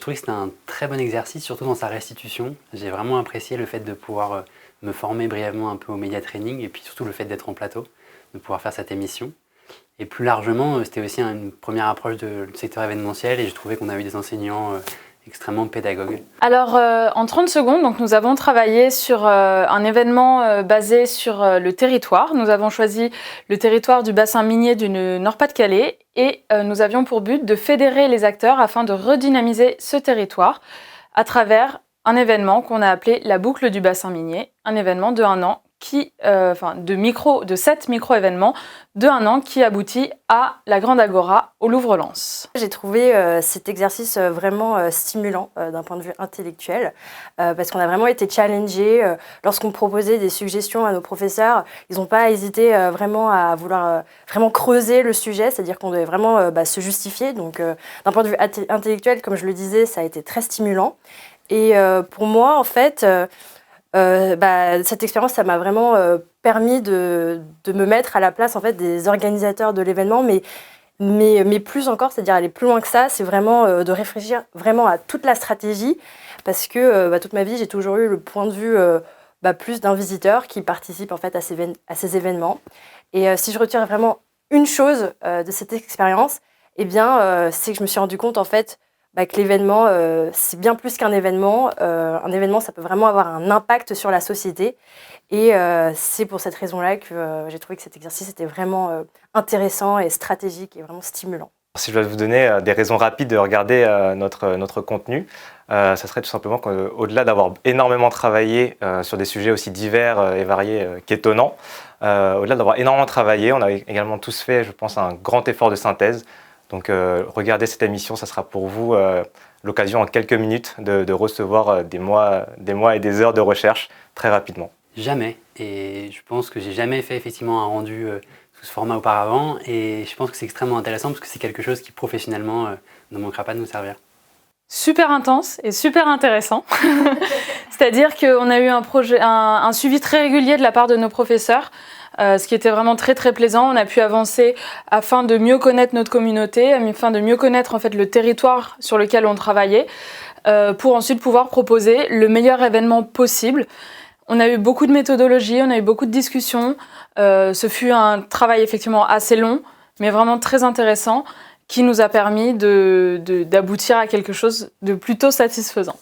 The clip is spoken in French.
trouvais que c'était un très bon exercice, surtout dans sa restitution. J'ai vraiment apprécié le fait de pouvoir me former brièvement un peu au média training et puis surtout le fait d'être en plateau, de pouvoir faire cette émission. Et plus largement, c'était aussi une première approche du secteur événementiel et je trouvais qu'on avait des enseignants extrêmement pédagogues. Alors, en 30 secondes, donc, nous avons travaillé sur un événement basé sur le territoire. Nous avons choisi le territoire du bassin minier du Nord-Pas-de-Calais et nous avions pour but de fédérer les acteurs afin de redynamiser ce territoire à travers un événement qu'on a appelé la boucle du bassin minier, un événement de 1 an de 7 micro-événements de 1 an qui aboutit à la Grande Agora au Louvre-Lens. J'ai trouvé cet exercice vraiment stimulant d'un point de vue intellectuel parce qu'on a vraiment été challengés. Lorsqu'on proposait des suggestions à nos professeurs, ils n'ont pas hésité vraiment à vouloir vraiment creuser le sujet, c'est-à-dire qu'on devait vraiment se justifier. Donc d'un point de vue intellectuel, comme je le disais, ça a été très stimulant. Et pour moi, en fait, cette expérience, ça m'a vraiment permis de me mettre à la place en fait, des organisateurs de l'événement, mais plus encore, c'est-à-dire aller plus loin que ça, c'est vraiment de réfléchir vraiment à toute la stratégie, parce que toute ma vie, j'ai toujours eu le point de vue plus d'un visiteur qui participe en fait, à ces événements. Et si je retire vraiment une chose de cette expérience, eh bien, c'est que je me suis rendu compte en fait, que l'événement, c'est bien plus qu'un événement. Un événement, ça peut vraiment avoir un impact sur la société. Et c'est pour cette raison-là que j'ai trouvé que cet exercice était vraiment intéressant et stratégique et vraiment stimulant. Si je dois vous donner des raisons rapides de regarder notre contenu, ça serait tout simplement qu'au-delà d'avoir énormément travaillé sur des sujets aussi divers et variés qu'étonnants, au-delà d'avoir énormément travaillé, on a également tous fait, je pense, un grand effort de synthèse. Donc regardez cette émission, ça sera pour vous l'occasion en quelques minutes de recevoir des mois et des heures de recherche très rapidement. Jamais, et je pense que j'ai jamais fait effectivement un rendu sous ce format auparavant et je pense que c'est extrêmement intéressant parce que c'est quelque chose qui professionnellement ne manquera pas de nous servir. Super intense et super intéressant. C'est-à-dire qu'on a eu un suivi très régulier de la part de nos professeurs, ce qui était vraiment très très plaisant. On a pu avancer afin de mieux connaître notre communauté, afin de mieux connaître en fait le territoire sur lequel on travaillait, pour ensuite pouvoir proposer le meilleur événement possible. On a eu beaucoup de méthodologie, on a eu beaucoup de discussions. Ce fut un travail effectivement assez long, mais vraiment très intéressant, qui nous a permis d'aboutir à quelque chose de plutôt satisfaisant.